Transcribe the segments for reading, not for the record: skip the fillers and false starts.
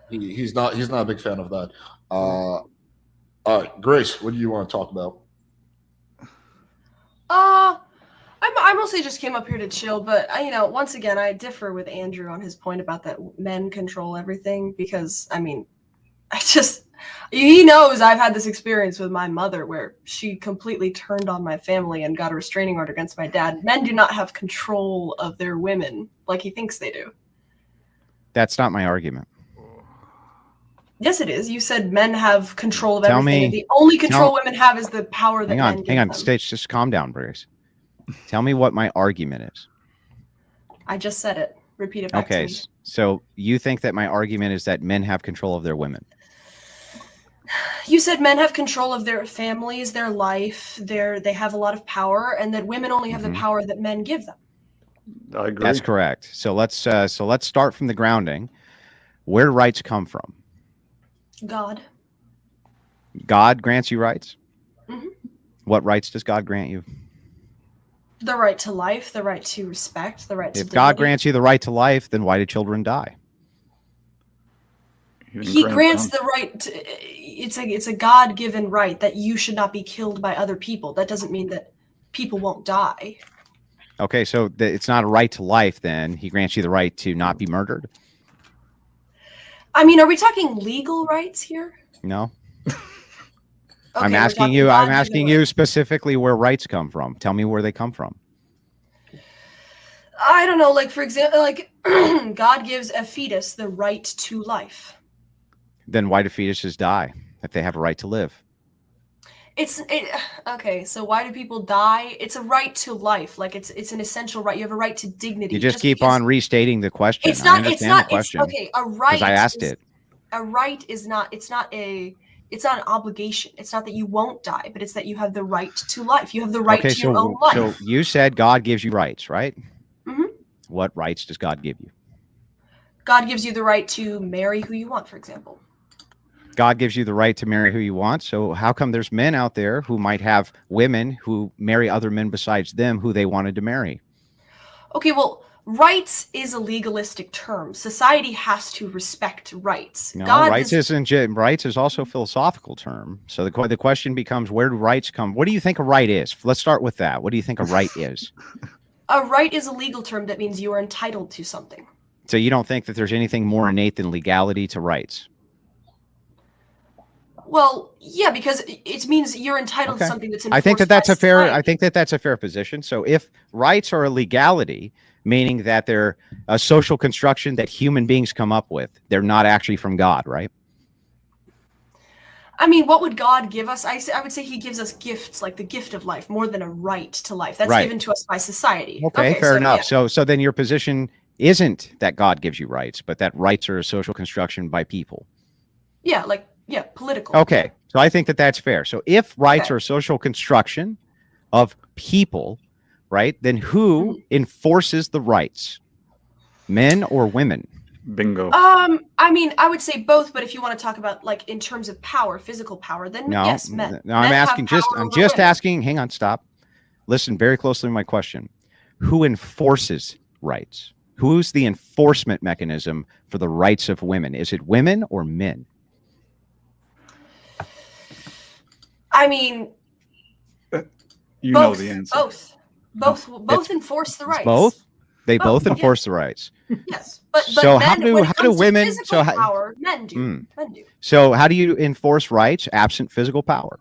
he's not a big fan of that. All right, Grace, what do you want to talk about? Uh, I mostly just came up here to chill, but once again, I differ with Andrew on his point about that men control everything because I just he knows I've had this experience with my mother where she completely turned on my family and got a restraining order against my dad. Men do not have control of their women like he thinks they do. That's not my argument. Yes, it is. You said men have control of Tell everything. me- And the only control tell- women have is the power that men give Hang on. them. Stage, just calm down, Bruce. Tell me what my argument is. I just said it. Repeat it back to Okay, me. so you think that my argument is that men have control of their women? You said men have control of their families, their life, they have a lot of power, and that women only have the power that men give them. I agree. That's correct. So let's start from the grounding. Where do rights come from? God. God grants you rights? Mhm. What rights does God grant you? The right to life, the right to respect, the right to If God dignity. grants you the right to life, then why do children die? He grants the right to, it's a God-given right that you should not be killed by other people. That doesn't mean that people won't die. Okay, so it's not a right to life then. He grants you the right to not be murdered? I mean, are we talking legal rights here? No. Okay, I'm we're asking talking you God-given rights. specifically where rights come from. Tell me where they come from. I don't know, like for example, like God gives a fetus the right to life. Then why do fetuses die if they have a right to live? Okay, so why do people die? It's a right to life. Like it's an essential right. You have a right to dignity. You just keep on restating the question. It's not. I It's understand not. the question. It's okay. A right. Because I asked it. A right is not. It's not a. It's not an obligation. It's not that you won't die, but it's that you have the right to life. You have the right to your own life. So you said God gives you rights, right? Mm-hmm. What rights does God give you? God gives you the right to marry who you want, for example. God gives you the right to marry who you want. So how come there's men out there who might have women who marry other men besides them who they wanted to marry? Okay, well, rights is a legalistic term. Society has to respect rights. No, rights is also a philosophical term. So the question becomes, where do rights come? What do you think a right is? Let's start with that. What do you think a right is? A right is a legal term that means you are entitled to something. So you don't think that there's anything more innate than legality to rights? Well, yeah, because it means you're entitled to something that's enforced. I think that's a fair. I think that's a fair position. So if rights are a legality, meaning that they're a social construction that human beings come up with, they're not actually from God, right? I mean, what would God give us? I would say He gives us gifts, like the gift of life, more than a right to life. That's given to us by society. Okay, fair enough. Yeah. So then your position isn't that God gives you rights, but that rights are a social construction by people. Yeah, political. Okay, so I think that's fair. So if rights are a social construction of people, right, then who enforces the rights? Men or women? Bingo. I mean, I would say both, but if you want to talk about like in terms of power, physical power, then yes, men. No, I'm asking asking, hang on, stop. Listen very closely to my question. Who enforces rights? Who's the enforcement mechanism for the rights of women? Is it women or men? I mean, you know the answer. Both enforce the rights. Both? They both enforce the rights. Yes, but so men, how do women? So power, men do. Men do. So how do you enforce rights absent physical power?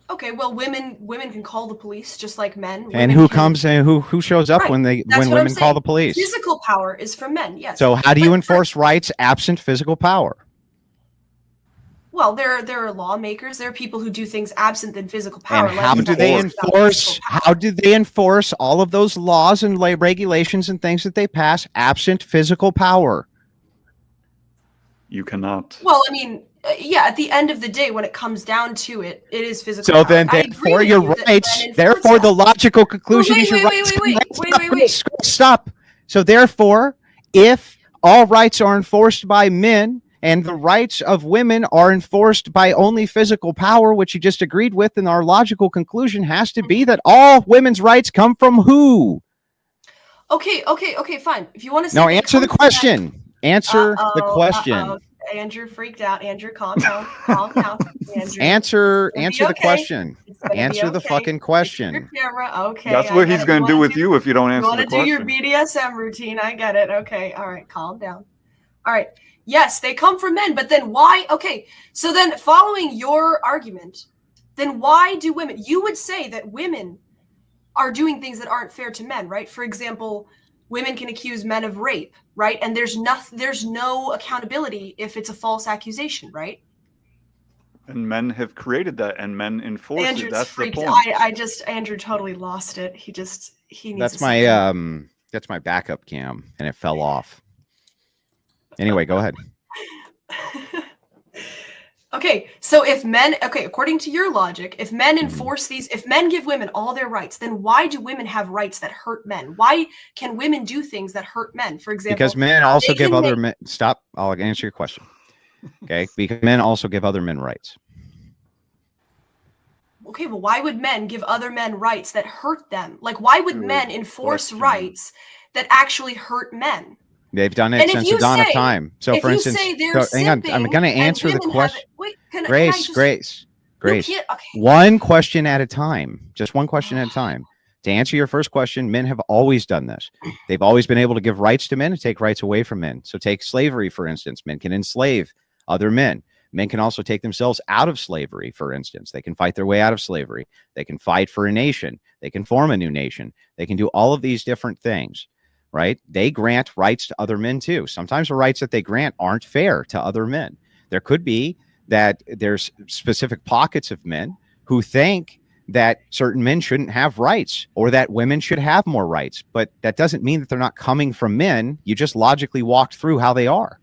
Okay, well, women can call the police just like men. And who comes and who shows up when women call the police? Physical power is for men. Yes. So how do you enforce rights absent physical power? Well, there are lawmakers. There are people who do things absent than physical power. And how do they enforce? How do they enforce all of those laws and regulations and things that they pass absent physical power? You cannot. Well, I mean, yeah. At the end of the day, when it comes down to it, it is physical. So then, therefore, your rights. Therefore, the logical conclusion is your rights. Wait. Stop. So therefore, if all rights are enforced by men, and the rights of women are enforced by only physical power, which you just agreed with, and our logical conclusion has to be that all women's rights come from who? Okay, fine. If you want to say answer the question. Answer the question. Andrew freaked out. Andrew, calm down. Calm down. Andrew. Answer the okay. question. Answer the fucking question. Camera. Okay. That's what he's going to do with you if you don't answer the question. You want to do your BDSM routine. I get it. Okay. All right. Calm down. All right. Yes, they come from men, but then why? Okay. So then following your argument, then why do women, you would say that women are doing things that aren't fair to men, right? For example, women can accuse men of rape, right? And there's no accountability if it's a false accusation, right? And men have created that, and men enforce Andrew's it. That's freaked. the point. Andrew totally lost it. He needs. That's my backup cam, and it fell off. Anyway, go ahead. Okay, so according to your logic, if men enforce these, if men give women all their rights, then why do women have rights that hurt men? Why can women do things that hurt men? For example, because men also give other men. Stop. I'll answer your question. Okay, because men also give other men rights. Okay, well, why would men give other men rights that hurt them? Like, why would men enforce rights that actually hurt men? They've done it since the dawn of time. So, for instance, hang on, I'm going to answer the question. Grace. One question at a time. Just one question at a time. To answer your first question, men have always done this. They've always been able to give rights to men and take rights away from men. So take slavery, for instance. Men can enslave other men. Men can also take themselves out of slavery, for instance. They can fight their way out of slavery. They can fight for a nation. They can form a new nation. They can do all of these different things, right? They grant rights to other men too. Sometimes the rights that they grant aren't fair to other men. There could be that there's specific pockets of men who think that certain men shouldn't have rights or that women should have more rights. But that doesn't mean that they're not coming from men. You just logically walked through how they are.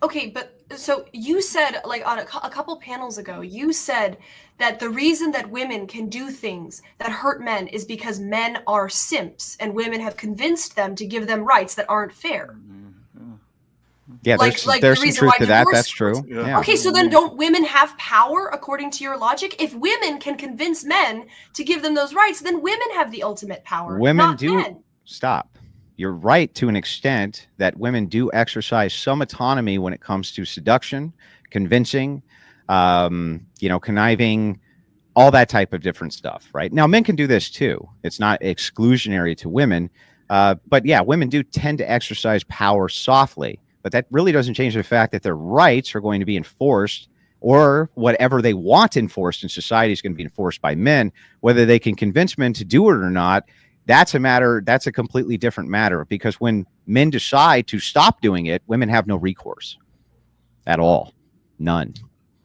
Okay, but so you said, like on a couple panels ago, you said that the reason that women can do things that hurt men is because men are simps and women have convinced them to give them rights that aren't fair. Yeah, there's some truth to that. That's true. Yeah. Okay, so then don't women have power according to your logic? If women can convince men to give them those rights, then women have the ultimate power. Women do. Men. Stop. You're right to an extent that women do exercise some autonomy when it comes to seduction, convincing, conniving, all that type of different stuff, right? Now, men can do this too. It's not exclusionary to women. But yeah, women do tend to exercise power softly, but that really doesn't change the fact that their rights are going to be enforced, or whatever they want enforced in society is going to be enforced by men. Whether they can convince men to do it or not, that's a completely different matter, because when men decide to stop doing it, women have no recourse at all. None.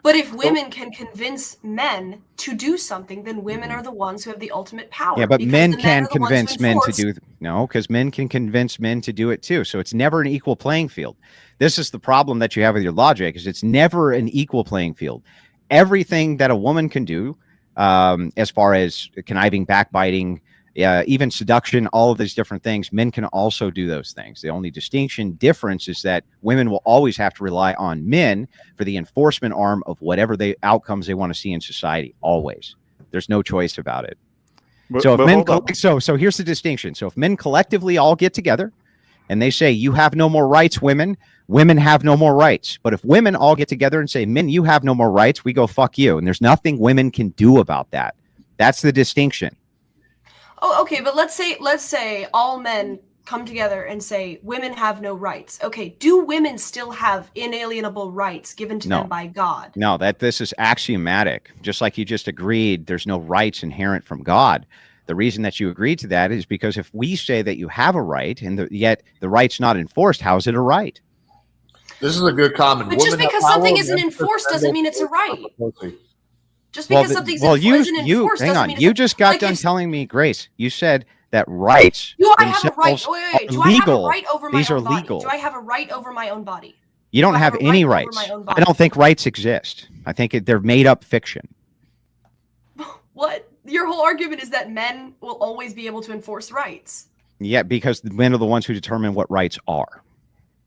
But if women can convince men to do something, then women are the ones who have the ultimate power. Yeah, but men can convince men to do because men can convince men to do it too. So it's never an equal playing field. This is the problem that you have with your logic, is it's never an equal playing field. Everything that a woman can do, as far as conniving, backbiting, even seduction, all of these different things, men can also do those things. The only difference is that women will always have to rely on men for the enforcement arm of whatever outcomes they want to see in society. Always. There's no choice about it. So here's the distinction. So if men collectively all get together and they say, you have no more rights, women have no more rights. But if women all get together and say, men, you have no more rights, we go, fuck you. And there's nothing women can do about that. That's the distinction. Oh, okay, but let's say all men come together and say women have no rights. Okay, do women still have inalienable rights given to them by God? No, this is axiomatic. Just like you just agreed, there's no rights inherent from God. The reason that you agreed to that is because if we say that you have a right and yet the right's not enforced, how is it a right? This is a good comment. But just because something isn't enforced doesn't mean it's a right. Just because something's isn't enforced doesn't mean you just got done telling me, Grace. You said that rights do I have a right? Wait. Do I have a right over my own body? Legal. Do I have a right over my own body? You don't have any rights. I don't think rights exist. I think they're made up fiction. What? Your whole argument is that men will always be able to enforce rights. Yeah, because the men are the ones who determine what rights are.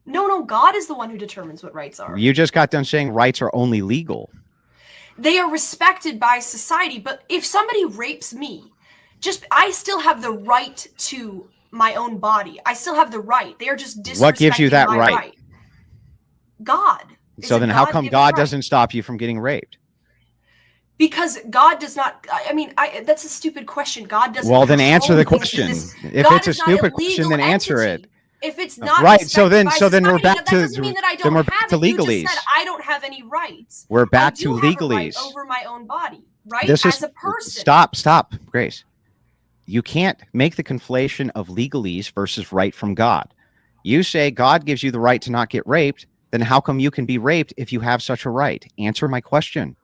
No, God is the one who determines what rights are. You just got done saying rights are only legal. They are respected by society, but if somebody rapes me, I still have the right to my own body. I still have the right. They are just disrespecting What gives you that my right? God. So then how come God doesn't stop you from getting raped? Because God does not. I mean, that's a stupid question. God doesn't. Well, then answer the control question. things. If God it's a is not a stupid question, then legal answer it. entity. If it's not Right. So then, respected by we're society, back that doesn't mean that I don't have it. You just legalese. said I don't have any rights. We're back I to do have a right legalese. over my own body, right? This is As a person. stop, Grace. You can't make the conflation of legalese versus right from God. You say God gives you the right to not get raped. Then how come you can be raped if you have such a right? Answer my question.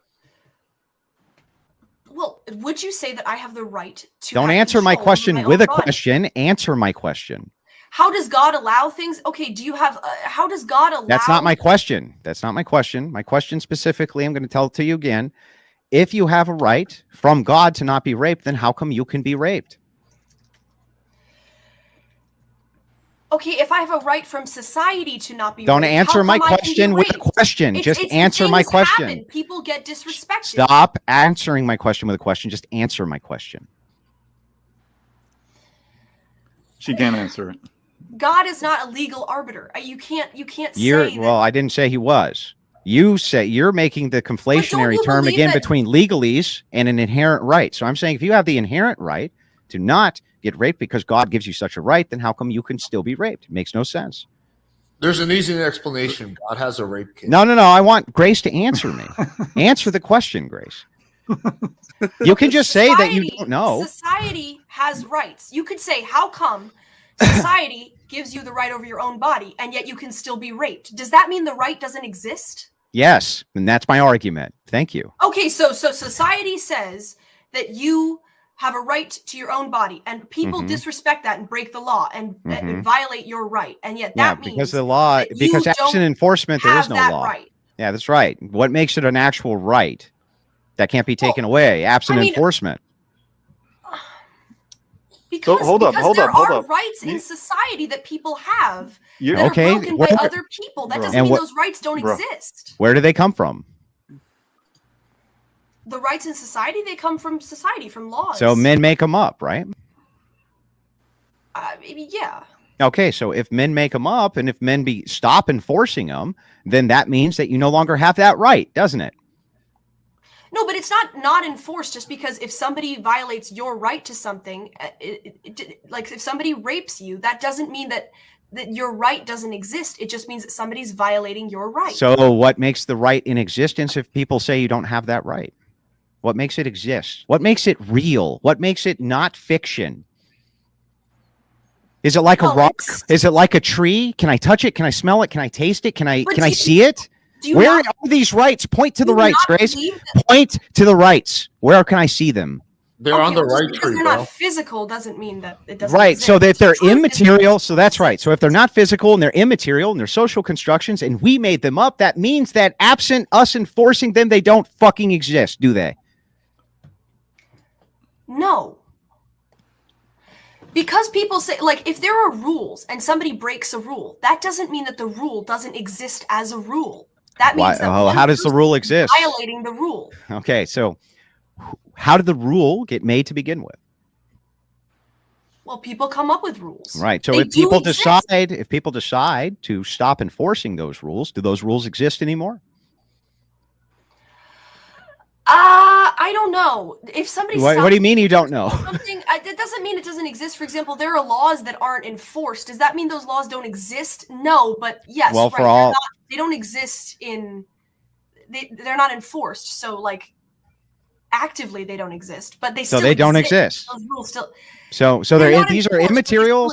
Well, would you say that I have the right to? Don't have answer my control over question my with own a body? question. Answer my question. How does God allow things? Okay, do you have? How does God allow? That's not my question. That's not my question. My question specifically, I'm going to tell it to you again. If you have a right from God to not be raped, then how come you can be raped? Okay, if I have a right from society to not be Don't raped, answer my how come I can be question with a raped? question. Just It's answer my things question. happen. People get disrespected. Stop answering my question with a question. Just answer my question. She can't answer it. God is not a legal arbiter. You can't You're say well, that. I didn't say he was. You say you're making the conflationary you term believe again that- between legalese and an inherent right. So I'm saying if you have the inherent right to not get raped because God gives you such a right, then how come you can still be raped? It makes no sense. There's an easy explanation. God has a rape kit. No. I want Grace to answer me. Answer the question, Grace. You can just say that you don't know. Society has rights. You could say, how come society gives you the right over your own body and yet you can still be raped? Does that mean the right doesn't exist? Yes, and that's my argument. Thank you. Okay, so society says that you have a right to your own body, and people disrespect that and break the law and violate your right, and yet that means because the law, because absent enforcement, there is no law. Right. Yeah, that's right. What makes it an actual right that can't be taken away? Absent enforcement. Because, hold up. there are rights in society that people have that are broken by other people. That doesn't mean those rights don't exist. Where do they come from? The rights in society, they come from society, from laws. So men make them up, right? Maybe, yeah. Okay, so if men make them up and if men stop enforcing them, then that means that you no longer have that right, doesn't it? No, but it's not enforced just because if somebody violates your right to something, like if somebody rapes you, that doesn't mean that your right doesn't exist. It just means that somebody's violating your right. So what makes the right in existence if people say you don't have that right? What makes it exist? What makes it real? What makes it not fiction? Is it like a rock? Is it like a tree? Can I touch it? Can I smell it? Can I taste it? Can I see it? Where are these rights? Point to the rights, Grace. Point to the rights. Where can I see them? They're on the right tree, they're bro. not physical doesn't mean that it doesn't Right. exist. So that they're immaterial. So that's right. So if they're not physical and they're immaterial and they're social constructions and we made them up, that means that absent us enforcing them, they don't fucking exist, do they? No. Because people say, like, if there are rules and somebody breaks a rule, that doesn't mean that the rule doesn't exist as a rule. That means that how does the rule exist? Violating the rule. Okay, so how did the rule get made to begin with? Well, people come up with rules. Right. So if people decide to stop enforcing those rules, do those rules exist anymore? I don't know. If somebody what do you mean you don't know? Something that doesn't mean it doesn't exist. For example, there are laws that aren't enforced. Does that mean those laws don't exist? No, but yes. Well, right. They don't exist they're not enforced. So like actively they don't exist, but they still don't exist. Those rules still. So these are immaterial.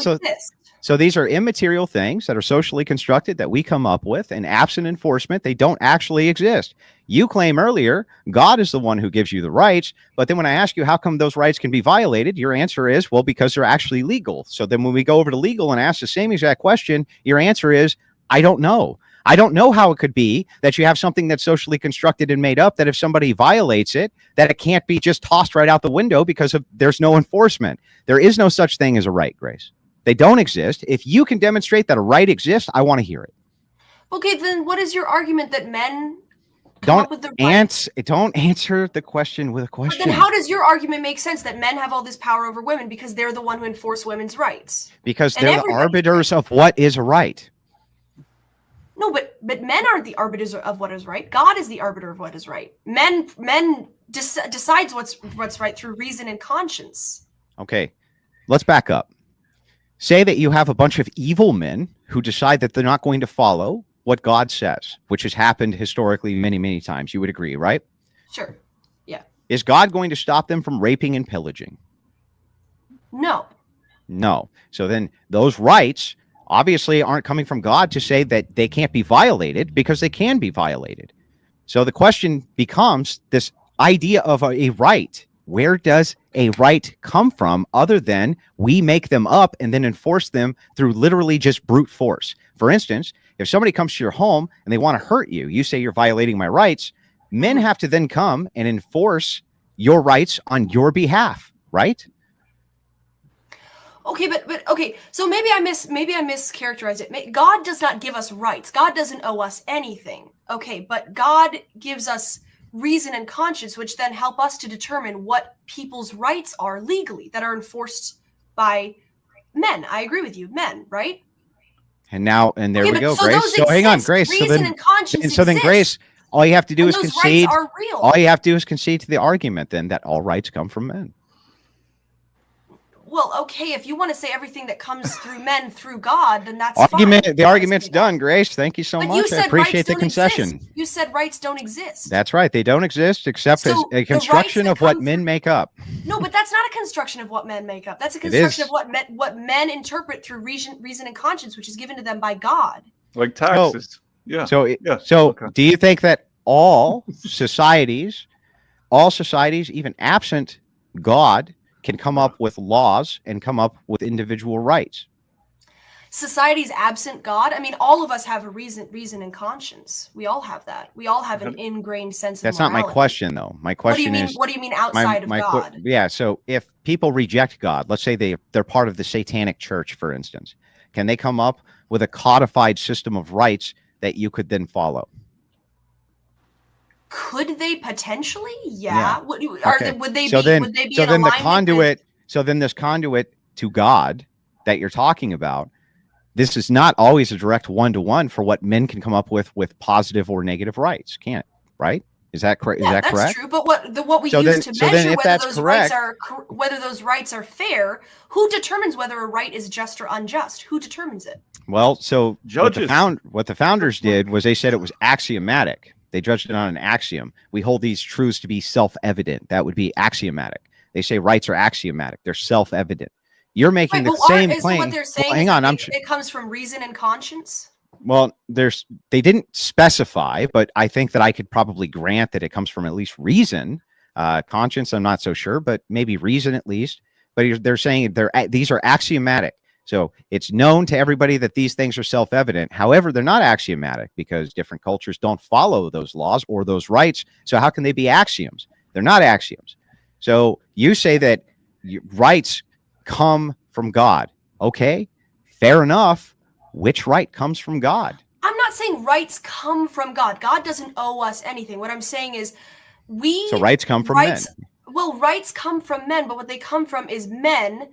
So these are immaterial things that are socially constructed that we come up with, and absent enforcement, they don't actually exist. You claim earlier God is the one who gives you the rights, but then when I ask you how come those rights can be violated, your answer is, well, because they're actually legal. So then when we go over to legal and ask the same exact question, your answer is, I don't know. I don't know how it could be that you have something that's socially constructed and made up that if somebody violates it, that it can't be just tossed right out the window because there's no enforcement. There is no such thing as a right, Grace. They don't exist. If you can demonstrate that a right exists, I want to hear it. Okay, then what is your argument that men come up with the right. Don't answer the question with a But question. then how does your argument make sense that men have all this power over women because they're the one who enforce women's rights? Because And they're the everybody's arbiters of what is right. No, but men aren't the arbiters of what is right. God is the arbiter of what is right. Men decides what's right through reason and conscience. Okay, let's back up. Say that you have a bunch of evil men who decide that they're not going to follow what God says, which has happened historically many, many times. You would agree, right? Sure. Yeah. Is God going to stop them from raping and pillaging? No. No. So then those rights obviously aren't coming from God to say that they can't be violated, because they can be violated. So the question becomes this idea of a right. Where does a right come from other than we make them up and then enforce them through literally just brute force? For instance, if somebody comes to your home and they want to hurt you, you say you're violating my rights. Men have to then come and enforce your rights on your behalf, right? Okay, but okay. So maybe I mischaracterized it. God does not give us rights. God doesn't owe us anything. Okay, but God gives us reason and conscience, which then help us to determine what people's rights are legally that are enforced by men. I agree with you, men, right? And there we go, so Grace. those So hang on, exist. Grace. Reason and conscience then Grace, exist. all you have to do And is those concede. rights are real. All you have to do is concede to the argument then that all rights come from men. Well, okay, if you want to say everything that comes through men through God, then that's Argument. fine. The argument's done, Grace. Thank you so But much. you said I appreciate rights the don't concession. exist. You said rights don't exist. That's right. They don't exist except So as a the construction rights that of what come men make up. No, but that's not a construction of what men make up. That's a It construction is. of what men interpret through reason and conscience, which is given to them by God. Like taxes. So Okay. do you think that all societies, even absent God, can come up with laws and come up with individual rights? Societies absent God. I mean, all of us have a reason and conscience. We all have that. We all have an ingrained sense of That's not morality. my question, though. My question is, what do you mean outside of God? Yeah. So if people reject God, let's say they're part of the satanic church, for instance, can they come up with a codified system of rights that you could then follow? Could they potentially? Yeah. Would they be Then in alignment so then this conduit to God that you're talking about, this is not always a direct one-to-one for what men can come up with positive or negative rights. Can't, right? Is that correct? Yeah, is that that's correct? true. But what we use to measure whether those rights are fair, who determines whether a right is just or unjust? Who determines it? Well, so Judges. what the founders did was they said it was axiomatic. They judged it on an axiom. We hold these truths to be self-evident. That would be axiomatic. They say rights are axiomatic. They're self-evident. You're making the same claim. What they're saying hang on, it comes from reason and conscience. Well, they didn't specify, but I think that I could probably grant that it comes from at least reason. Conscience, I'm not so sure, but maybe reason at least. But they're saying these are axiomatic. So it's known to everybody that these things are self-evident. However, they're not axiomatic because different cultures don't follow those laws or those rights. So how can they be axioms? They're not axioms. So you say that rights come from God. Okay, fair enough. Which right comes from God? I'm not saying rights come from God. God doesn't owe us anything. What I'm saying is So rights come from men. Well, rights come from men, but what they come from is men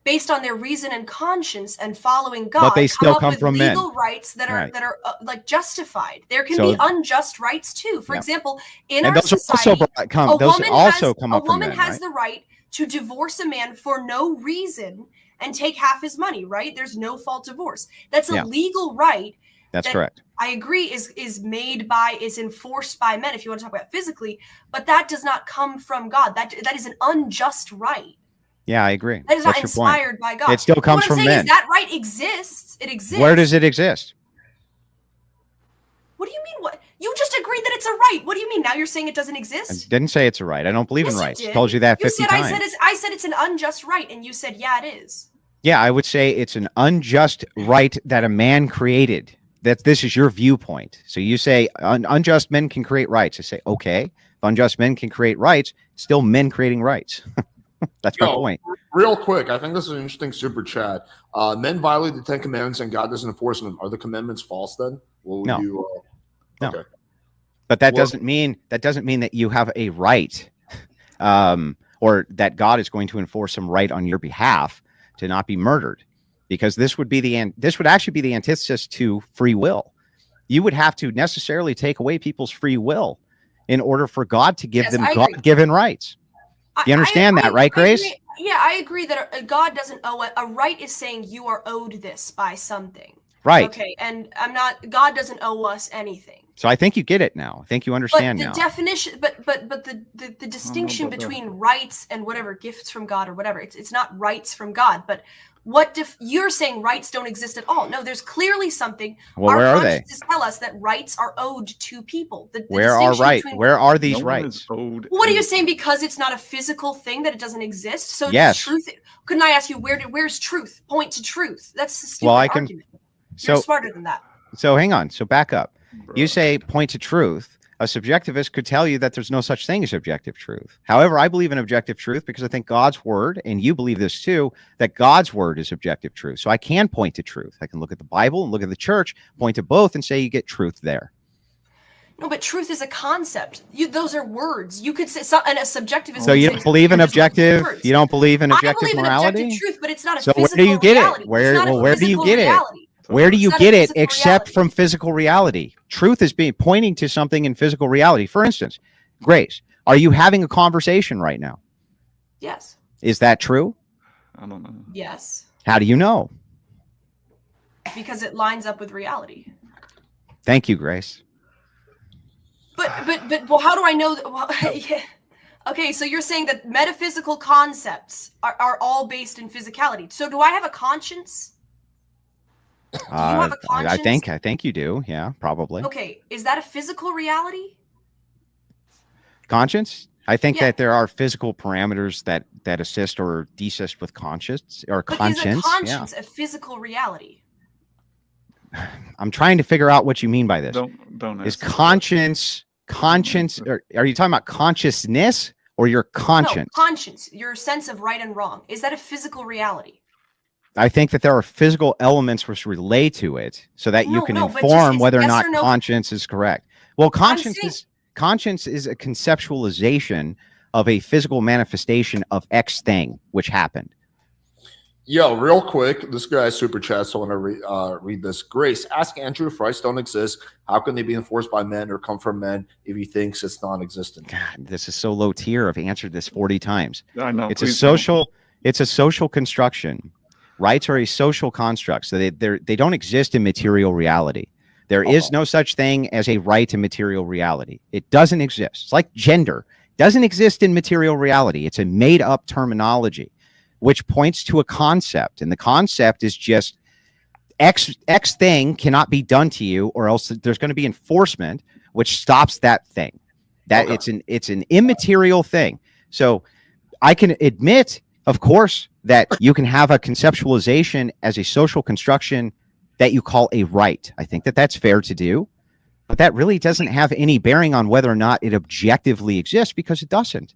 based on their reason and conscience and following God. But they still come from men. Legal rights that are like justified. There can be unjust rights too. For example, in our society, a woman has the right to divorce a man for no reason and take half his money, right? There's no fault divorce. That's a legal right. That's correct. I agree is enforced by men if you want to talk about physically, but that does not come from God. That is an unjust right. Yeah, I agree. That is not inspired by God. It still comes from men. What I'm saying is that right exists. It exists. Where does it exist? What do you mean? What? You just agreed that it's a right. What do you mean? Now you're saying it doesn't exist? I didn't say it's a right. I don't believe in rights. I told you that 50 times. I said it's an unjust right, and you said, yeah, it is. Yeah, I would say it's an unjust right that a man created. That this is your viewpoint. So you say unjust men can create rights. I say, okay, if unjust men can create rights, it's still men creating rights. That's my point. Real quick, I think this is an interesting super chat. Men violate the 10 Commandments and God doesn't enforce them. Are the commandments false then? No. Okay. But that Well- doesn't mean that you have a right, or that God is going to enforce some right on your behalf to not be murdered, because this would actually be the antithesis to free will. You would have to necessarily take away people's free will in order for God to give Yes, them I agree. God-given rights. You understand that, right, Grace? Yeah, I agree that God doesn't owe it. A right is saying you are owed this by something. Right. Okay, and God doesn't owe us anything. So I think you get it now. I think you understand But the now. definition, but the distinction about that. between rights and whatever gifts from God or whatever, it's not rights from God. But you're saying rights don't exist at all? No, there's clearly something. Well, Our where are they? consciences tell us that rights are owed to people. The Where are distinction right? between- Where are these No one rights? is owed What are you anything. saying? Because it's not a physical thing that it doesn't exist. So Yes. does truth? Couldn't I ask you where's truth? Point to truth. That's a stupid Well, I can- argument. You're So smarter than that. hang on. So back up. Bro. You say point to truth. A subjectivist could tell you that there's no such thing as objective truth. However, I believe in objective truth because I think God's word, and you believe this too, that God's word is objective truth. So I can point to truth. I can look at the Bible and look at the church, point to both, and say you get truth there. No, but truth is a concept. Those are words. You could say and a subjectivist. So would you say don't believe in you're just looking for objective? words. You don't believe in I objective believe in morality? objective truth, but it's not a So physical where do you get reality. it? Where It's not a where do you physical get it? reality. Where do you It's not a get it physical except reality. from physical reality? Truth is being pointing to something in physical reality. For instance, Grace, are you having a conversation right now? Yes. Is that true? I don't know. Yes. How do you know? Because it lines up with reality. Thank you, Grace. But well, how do I know that? Well, yeah. Okay, so you're saying that metaphysical concepts are all based in physicality. So do I have a conscience? Do you have a I conscience? think you do. Yeah, probably. Okay, is that a physical reality? Conscience? I think Yeah. that there are physical parameters that assist or desist with conscience or But conscience. is a conscience a physical reality? Yeah. I'm trying to figure out what you mean by this. Don't Is answer that. conscience, or are you talking about consciousness or your conscience? No, conscience, your sense of right and wrong. Is that a physical reality? I think that there are physical elements which relate to it so that you can No, but inform it's whether or yes not or no. conscience is correct. Well, conscience saying- is a conceptualization of a physical manifestation of X thing which happened. Yo, real quick, this guy's super chat, so I want to read this. Grace, ask Andrew if rights don't exist. How can they be enforced by men or come from men if he thinks it's non-existent? God, this is so low tier. I've answered this 40 times. I know. It's please don't. a social construction. Rights are a social construct, so they don't exist in material reality. There is no such thing as a right in material reality. It doesn't exist. It's like gender. It doesn't exist in material reality. It's a made-up terminology, which points to a concept, and the concept is just X thing cannot be done to you, or else there's going to be enforcement which stops that thing. That it's an immaterial thing. So I can admit, of course, that you can have a conceptualization as a social construction that you call a right. I think that that's fair to do, but that really doesn't have any bearing on whether or not it objectively exists, because it doesn't.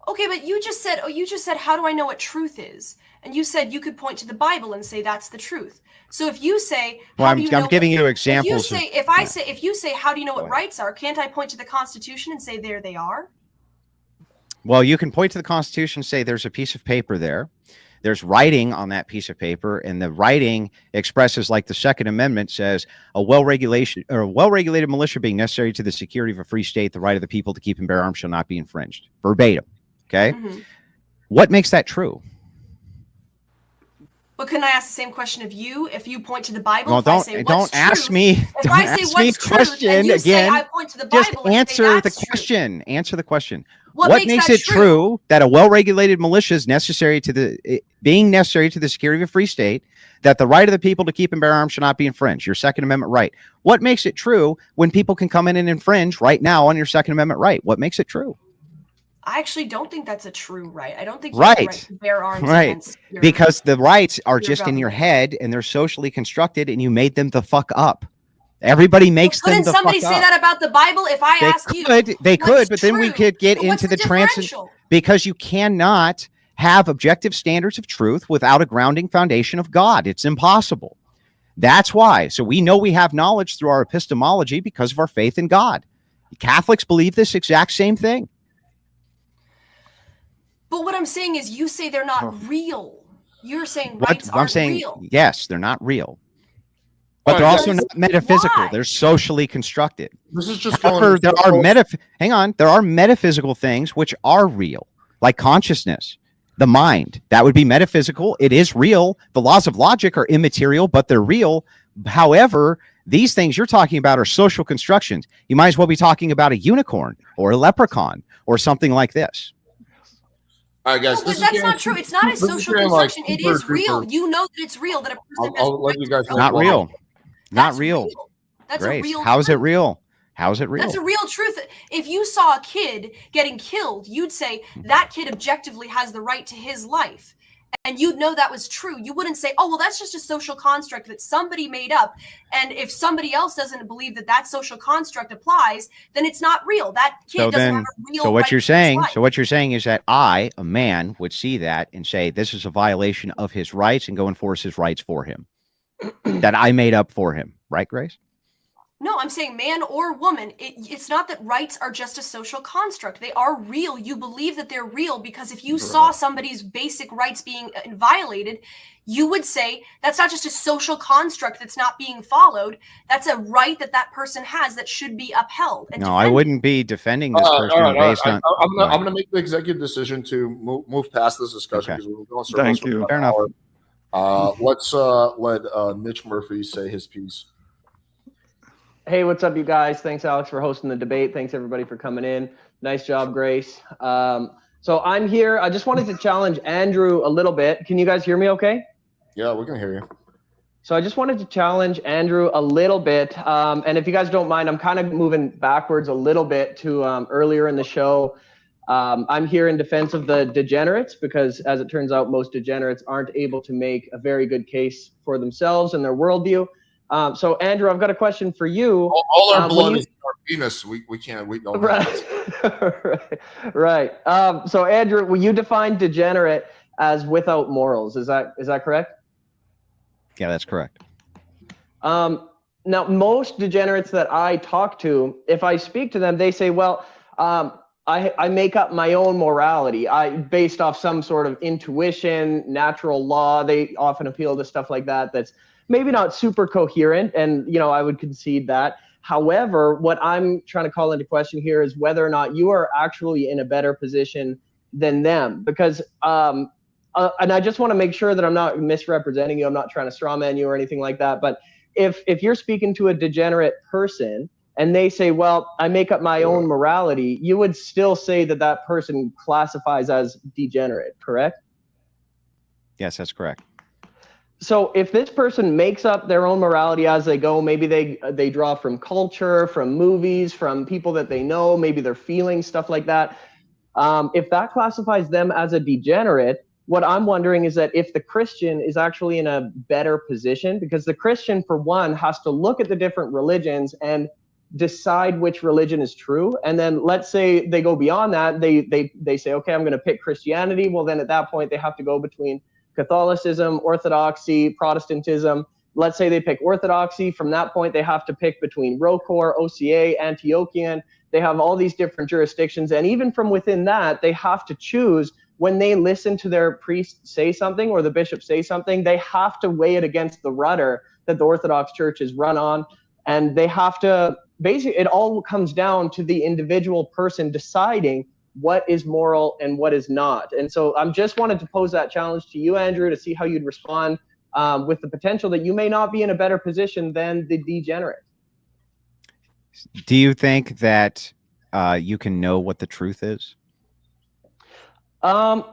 Okay, but you just said, how do I know what truth is? And you said you could point to the Bible and say that's the truth. So if you say, Well, how do you know I'm giving you if examples. you say, how do you know what rights are? Can't I point to the Constitution and say there they are? Well, you can point to the Constitution and say there's a piece of paper there. There's writing on that piece of paper, and the writing expresses, like the Second Amendment says, a well-regulated militia being necessary to the security of a free state, the right of the people to keep and bear arms shall not be infringed. Verbatim. Okay. Mhm. What makes that true? But can I ask the same question of you? If you point to the Bible, Well, if I say, don't what's ask truth? me. If Don't I say ask me a what's truth, question and you say again. I point to the Bible, Just and say answer the that's true. question. Answer the question. What makes that it true that a well-regulated militia is necessary to the security of a free state, that the right of the people to keep and bear arms should not be infringed? Your Second Amendment right. What makes it true when people can come in and infringe right now on your Second Amendment right? What makes it true? I actually don't think that's a true right. I don't think you have the right to bear arms against your, Because the rights are your just in your government. head, and they're socially constructed, and you made them the fuck up. Everybody makes them Couldn't the somebody fuck say up. that about the Bible? If I ask you, They could, what's but then we true? could get But what's into the differential? because you cannot have objective standards of truth without a grounding foundation of God. It's impossible. That's why. So we know we have knowledge through our epistemology because of our faith in God. Catholics believe this exact same thing. But what I'm saying is, you say they're not real. You're saying What rights I'm aren't saying, real. yes, they're not real. But All they're right, also guys. not metaphysical. Why? They're socially constructed. This is just However, going. there are metaphysical things which are real, like consciousness, the mind. That would be metaphysical. It is real. The laws of logic are immaterial, but they're real. However, these things you're talking about are social constructions. You might as well be talking about a unicorn or a leprechaun or something like this. All right, guys. No, but that's not true. It's not a social construction. It is real. You know that it's real. That a person has I'll let you guys. Not real. Not That's real. That's Grace, a real. how is it truth. real? How is it real? That's a real truth. If you saw a kid getting killed, you'd say that kid objectively has the right to his life. And you'd know that was true. You wouldn't say, oh, well, that's just a social construct that somebody made up. And if somebody else doesn't believe that that social construct applies, then it's not real. That kid doesn't have a real So what right you're to his saying, life. so what you're saying is that I, a man, would see that and say this is a violation of his rights and go enforce his rights for him. That I made up for him, right, Grace? No, I'm saying man or woman. It's not that rights are just a social construct. They are real. You believe that they're real because if you saw somebody's basic rights being violated, you would say that's not just a social construct that's not being followed. That's a right that that person has that should be upheld. And No, I wouldn't be defending this person based on. I'm going to make the executive decision to move past this discussion because we're going circles. Thank you. Fair enough. Let's let Mitch Murphy say his piece. Hey, what's up, you guys? Thanks, Alex, for hosting the debate. Thanks, everybody, for coming in. Nice job, Grace. So I'm here. I just wanted to challenge Andrew a little bit. Can you guys hear me okay? Yeah, we can hear you. So I just wanted to challenge Andrew a little bit. And if you guys don't mind, I'm kind of moving backwards a little bit to earlier in the show. I'm here in defense of the degenerates because, as it turns out, most degenerates aren't able to make a very good case for themselves and their worldview. So, Andrew, I've got a question for you. All our blood is in our penis. We can't. We don't. Right. Right. So, Andrew, will you define degenerate as without morals? Is that correct? Yeah, that's correct. Now, most degenerates that I talk to, if I speak to them, they say, well, I make up my own morality. Based off some sort of intuition, natural law. They often appeal to stuff like that. That's maybe not super coherent, and I would concede that. However, what I'm trying to call into question here is whether or not you are actually in a better position than them, because and I just want to make sure that I'm not misrepresenting you. I'm not trying to strawman you or anything like that. But if you're speaking to a degenerate person and they say, well, I make up my own morality, you would still say that that person classifies as degenerate, correct? Yes, that's correct. So if this person makes up their own morality as they go, maybe they draw from culture, from movies, from people that they know, maybe their feelings, stuff like that. If that classifies them as a degenerate, what I'm wondering is that if the Christian is actually in a better position, because the Christian, for one, has to look at the different religions and decide which religion is true. And then let's say they go beyond that, they say, okay, I'm going to pick Christianity. Well, then at that point, they have to go between Catholicism, Orthodoxy, Protestantism. Let's say they pick Orthodoxy. From that point, they have to pick between ROCOR, OCA, Antiochian. They have all these different jurisdictions. And even from within that, they have to choose when they listen to their priest say something or the bishop say something, they have to weigh it against the rudder that the Orthodox Church is run on. And they have to, basically, it all comes down to the individual person deciding what is moral and what is not. And so I'm just wanted to pose that challenge to you, Andrew, to see how you'd respond with the potential that you may not be in a better position than the degenerate. Do you think that you can know what the truth is? Do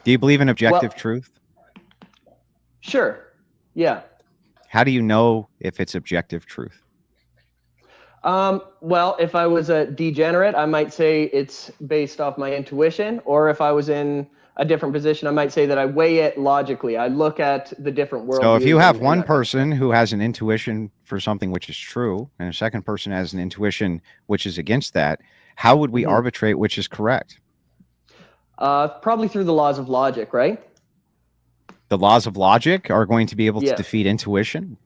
you believe in objective truth? Sure. Yeah. How do you know if it's objective truth? Well, if I was a degenerate, I might say it's based off my intuition, or if I was in a different position, I might say that I weigh it logically. I look at the different worldviews. So if you have one person who has an intuition for something which is true, and a second person has an intuition which is against that, how would we arbitrate which is correct? Probably through the laws of logic, right? The laws of logic are going to be able to defeat intuition?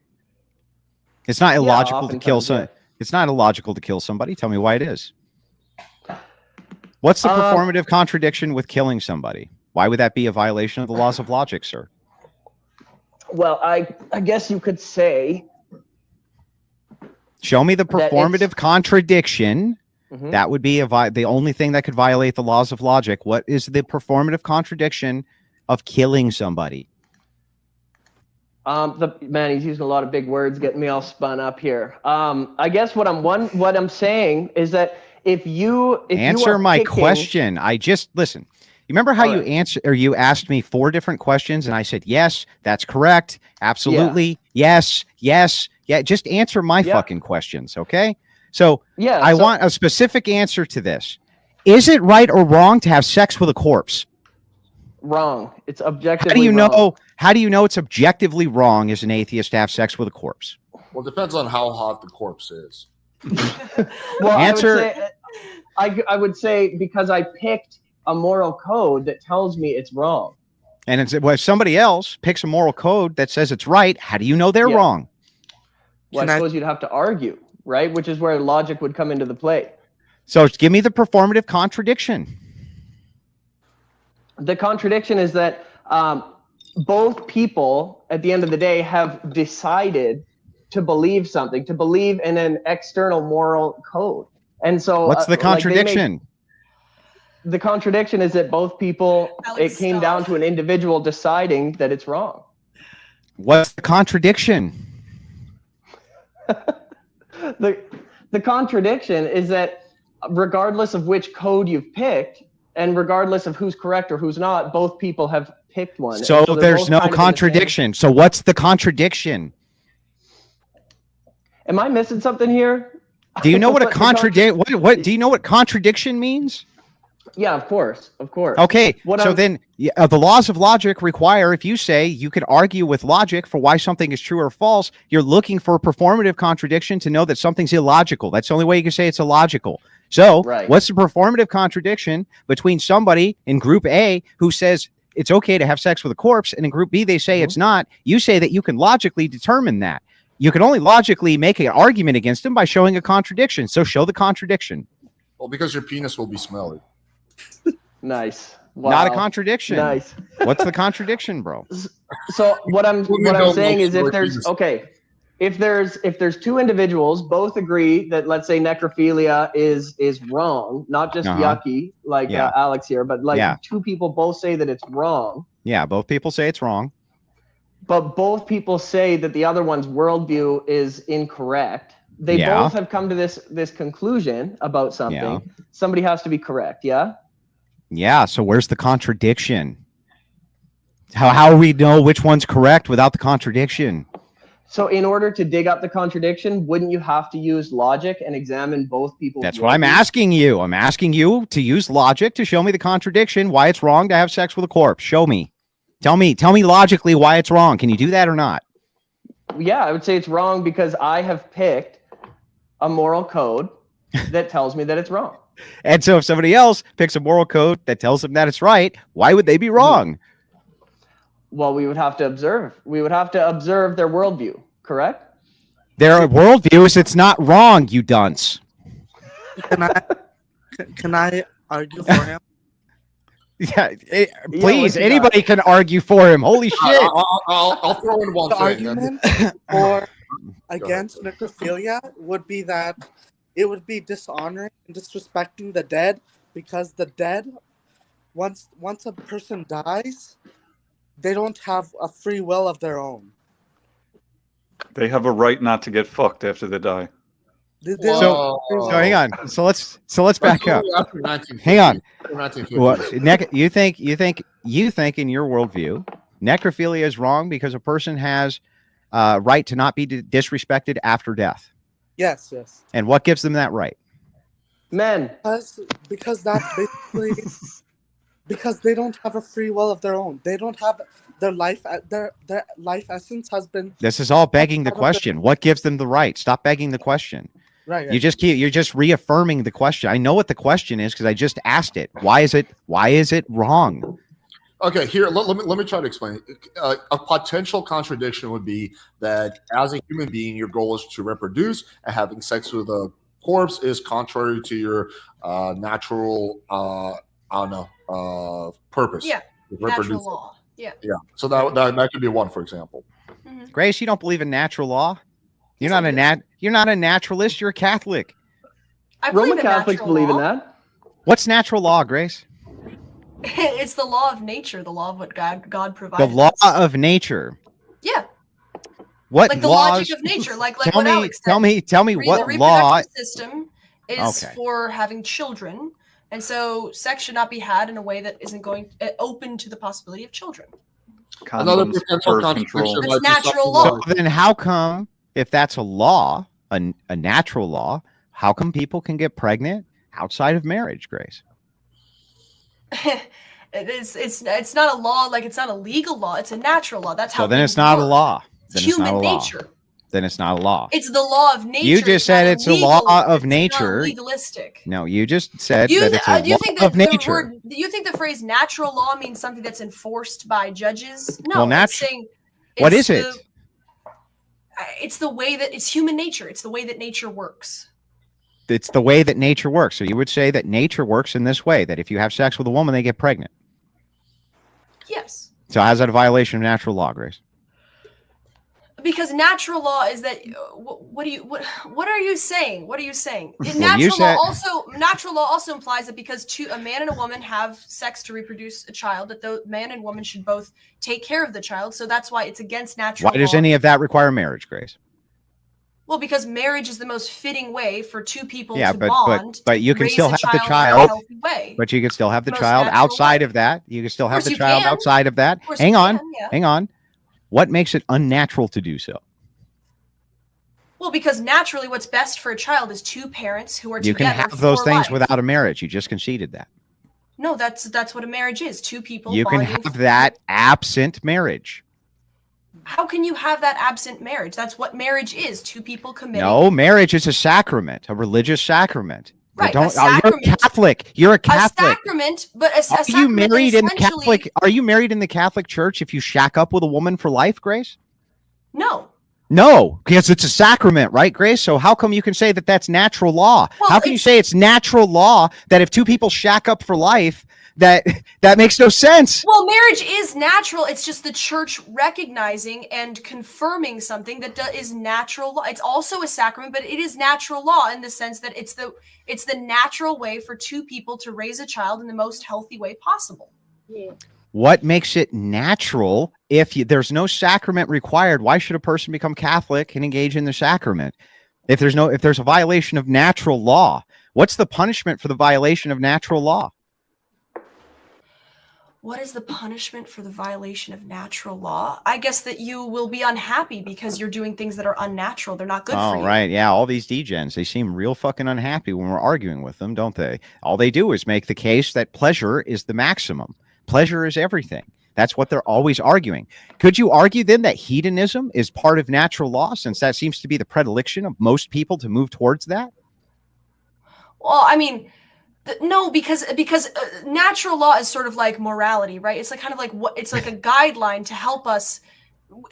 It's not illogical to kill oftentimes, It's not illogical to kill somebody. Tell me why it is. What's the performative contradiction with killing somebody? Why would that be a violation of the laws of logic, sir? Well, I guess you could say. Show me the performative contradiction. Mhm. That would be the only thing that could violate the laws of logic. What is the performative contradiction of killing somebody? Man, he's using a lot of big words, getting me all spun up here. I guess what I'm saying is that if you Answer are my picking, question. I just listen. You remember how you answer or you asked me 4 different questions and I said, yes, that's correct. Absolutely. Yes. Yes. Yeah. Just answer my fucking questions. Okay. So I want a specific answer to this. Is it right or wrong to have sex with a corpse? Wrong. It's objectively How do you wrong. know? How do you know it's objectively wrong as an atheist to have sex with a corpse? Well, it depends on how hot the corpse is. Well, Answer. I would say because I picked a moral code that tells me it's wrong. And it's, well, if somebody else picks a moral code that says it's right, how do you know they're wrong? Well, I suppose you'd have to argue, right? Which is where logic would come into the play. So give me the performative contradiction. The contradiction is that both people, at the end of the day, have decided to believe something, to believe in an external moral code. And so what's the contradiction? The contradiction is that both people, Alex, it came down to an individual deciding that it's wrong. What's the contradiction? The contradiction is that regardless of which code you've picked, and regardless of who's correct or who's not, both people have picked one. So they're there's both no kind of in the contradiction. So what's the contradiction? Am I missing something here? Do you know what a contradiction? What do you know what contradiction means? Yeah, of course. Okay, then the laws of logic require, if you say you could argue with logic for why something is true or false, you're looking for a performative contradiction to know that something's illogical. That's the only way you can say it's illogical. So what's the performative contradiction between somebody in group A who says it's okay to have sex with a corpse, and in group B they say it's not? You say that you can logically determine that. You can only logically make an argument against them by showing a contradiction. So show the contradiction. Well, because your penis will be smelly. Nice. Wow. Not a contradiction. Nice. What's the contradiction, bro? So what I'm saying is if there's two individuals both agree that, let's say, necrophilia is wrong, not just yucky like Alex here, but like two people both say that it's wrong. Yeah, both people say it's wrong. But both people say that the other one's worldview is incorrect. They both have come to this conclusion about something. Yeah. Somebody has to be correct, yeah? Yeah, so where's the contradiction? How do we know which one's correct without the contradiction? So in order to dig up the contradiction, wouldn't you have to use logic and examine both people's That's what I'm asking you. I'm asking you to use logic to show me the contradiction, why it's wrong to have sex with a corpse. Show me. Tell me logically why it's wrong. Can you do that or not? Yeah, I would say it's wrong because I have picked a moral code that tells me that it's wrong. And so if somebody else picks a moral code that tells them that it's right, why would they be wrong? Well, we would have to observe. We would have to observe their worldview, correct? Their worldview is it's not wrong, you dunce. Can I argue for him? Yeah, please, anybody can argue for him. Holy shit. I'll throw in one The thing. argument for against necrophilia would be that it would be dishonoring and disrespecting the dead, because the dead, once a person dies, they don't have a free will of their own. They have a right not to get fucked after they die. So hang on. So let's back up. Hang on. What, you think in your worldview, necrophilia is wrong because a person has right to not be disrespected after death? Yes. And what gives them that right? Men. Because that's basically because they don't have a free will of their own. They don't have their life. Their life essence has been. This is all begging the question. What gives them the right? Stop begging the question. Right. You're just reaffirming the question. I know what the question is because I just asked it. Why is it wrong? Okay, here let me try to explain. A potential contradiction would be that as a human being, your goal is to reproduce, and having sex with a corpse is contrary to your natural, I don't know, purpose. Yeah, with natural reproducing. law. Yeah. Yeah, so that could be one, for example. Mhm. Grace, you don't believe in natural law? You're Yes, I not do. you're not a naturalist, you're a Catholic. I believe Roman in Catholics natural believe in law. that. What's natural law, Grace? It's the law of nature, the law of what God The provided law us. of nature. Yeah, What like the laws? logic of nature, like Tell what me, Alex tell said. me, tell me The what reproductive law. system is Okay. for having children, and so sex should not be had in a way that isn't going open to the possibility of children. Another Condoms, potential birth contradiction control. That's might be natural something law. So then, how come, if that's a law, a natural law, how come people can get pregnant outside of marriage, Grace? It's not a law, like it's not a legal law. It's a natural law. That's how. So then things it's not a work. law. It's Then it's not a human law. nature. Then it's not a law. It's the law of nature. You just said it's a law of It's not nature. legalistic. No, you just said Do you, that it's a do you law think that of nature. do you think the phrase natural law means something that's enforced by judges? No, Well, it's saying What it's is it? It's the way that it's human nature. It's the way that nature works. It's the way that nature works. So you would say that nature works in this way, that if you have sex with a woman, they get pregnant. Yes. So how's that a violation of natural law, Grace? Because natural law is that what are you saying? What are you saying? Well, you said- Natural law also implies that because a man and a woman have sex to reproduce a child, that the man and woman should both take care of the child. So that's why it's against natural Why does law. any of that require marriage, Grace? Well, because marriage is the most fitting way for two people Yeah, to but bond. but you can raise still a have the in a child. healthy way. But you can still have the Most child natural outside way. of that. You can still Of have course the you child can. outside of that. Of course Hang you on. can, yeah. Hang on. What makes it unnatural to do so? Well, because naturally, what's best for a child is two parents who are You can together have those for things life. without a marriage. You just conceded that. No, that's what a marriage is. Two people. You can bonding have for- that absent marriage. How can you have that absent marriage? That's what marriage is. Two people committing. No, marriage is a sacrament, a religious sacrament. Right, You're a a sacrament. Catholic. You're a A Catholic. sacrament, but a Are sacrament you married in the essentially- Catholic? Are you married in the Catholic Church if you shack up with a woman for life, Grace? No. No, because it's a sacrament, right, Grace? So how come you can say that that's natural law? Well, How can you say it's natural law that if two people shack up for life, that makes no sense? Well, marriage is natural. It's just the church recognizing and confirming something that is natural law. It's also a sacrament, but it is natural law in the sense that it's the natural way for two people to raise a child in the most healthy way possible. Yeah. What makes it natural if there's no sacrament required? Why should a person become Catholic and engage in the sacrament? If there's a violation of natural law, what's the punishment for the violation of natural law? What is the punishment for the violation of natural law? I guess that you will be unhappy because you're doing things that are unnatural. They're not good for you. Oh, right. Yeah. All these degens, they seem real fucking unhappy when we're arguing with them, don't they? All they do is make the case that pleasure is the maximum. Pleasure is everything. That's what they're always arguing. Could you argue then that hedonism is part of natural law, since that seems to be the predilection of most people to move towards that? Well, I mean, no, because natural law is sort of like morality, right? It's like kind of like it's like a guideline to help us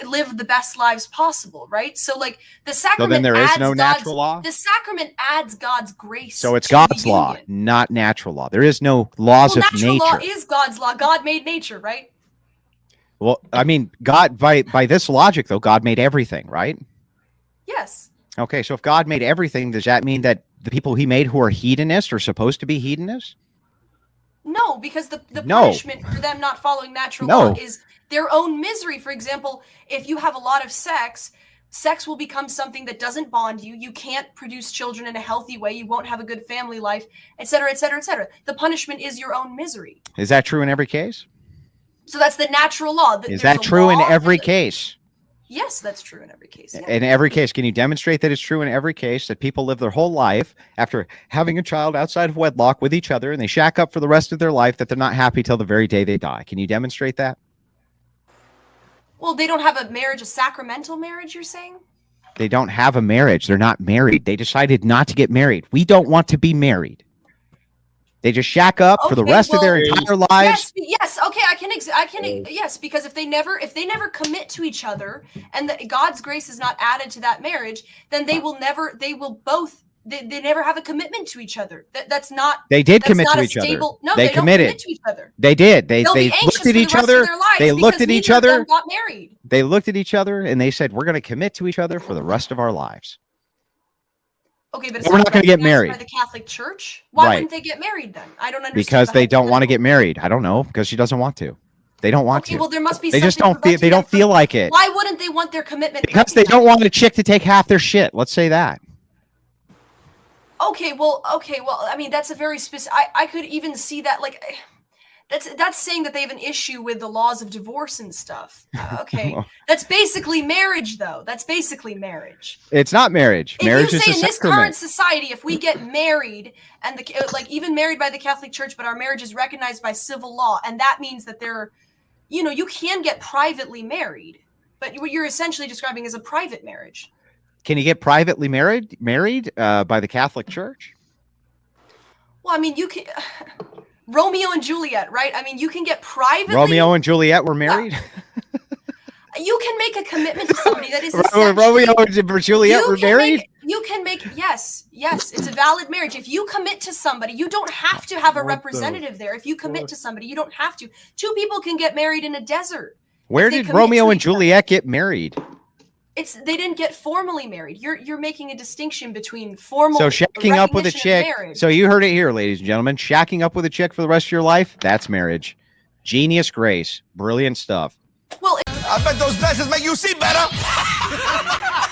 live the best lives possible, right? So like the sacrament. So then there is adds no God's- natural law? The sacrament adds God's grace. So it's to the God's law, union. not natural law. There is no laws Well, of natural nature. law is God's law. God made nature, right? Well, I mean, God, by this logic, though, God made everything, right? Yes. Okay, so if God made everything, does that mean that the people he made who are hedonists are supposed to be hedonists? No, because the No. punishment for them not following natural No. law is their own misery. For example, if you have a lot of sex will become something that doesn't bond you. You can't produce children in a healthy way. You won't have a good family life, et cetera, et cetera, et cetera. The punishment is your own misery. Is that true in every case? So that's the natural law. Is There's that a true in law every and- case? Yes, that's true in every case. Yeah. In every case, can you demonstrate that it's true in every case that people live their whole life after having a child outside of wedlock with each other and they shack up for the rest of their life, that they're not happy till the very day they die? Can you demonstrate that? Well, they don't have a marriage, a sacramental marriage, you're saying? They don't have a marriage. They're not married. They decided not to get married. We don't want to be married. They just shack up for the Okay, rest of their well, entire lives. Yes. Okay, yes, because if they never commit to each other, and God's grace is not added to that marriage, then they will never have a commitment to each other. That's not. They did that's commit not to a each other. stable, No, They they don't committed. commit to each other. They did. They They'll be looked anxious at for the each rest other. of their lives They looked at because each neither of other. them got married. They looked at each other and they said, "We're going to commit to each other for the rest of our lives." Okay, but But we're not going to get married by the Catholic Church. Why Right. wouldn't they get married then? I don't understand. because the they don't want to hypothetical. get married. I don't know, because she doesn't want to. They don't want Okay, to. well, there must be. They just something don't feel. They preventing don't them feel from- like it Why wouldn't they want their commitment? because they don't want a chick to take half their shit. Let's say that. Okay, well, I mean, that's a very specific. I could even see that, like, that's saying that they have an issue with the laws of divorce and stuff. Okay, that's basically marriage, though. That's basically marriage. It's not marriage. If Marriage you is say a in this sacrament. current society, if we get married and even married by the Catholic Church, but our marriage is recognized by civil law, and that means that you can get privately married, but what you're essentially describing is a private marriage. Can you get privately married by the Catholic Church? Well, I mean, you can. Romeo and Juliet, right? I mean, you can get privately. Romeo and Juliet were married. You can make a commitment to somebody that is Romeo and Juliet were married. You can make yes, it's a valid marriage. If you commit to somebody, you don't have to have a representative there. If you commit to somebody, you don't have to. Two people can get married in a desert. Where did Romeo and Juliet get married? They didn't get formally married. You're making a distinction between formal. So shacking up with a chick. Marriage. So you heard it here, ladies and gentlemen. Shacking up with a chick for the rest of your life. That's marriage. Genius Grace. Brilliant stuff. Well, I bet those glasses make you see better.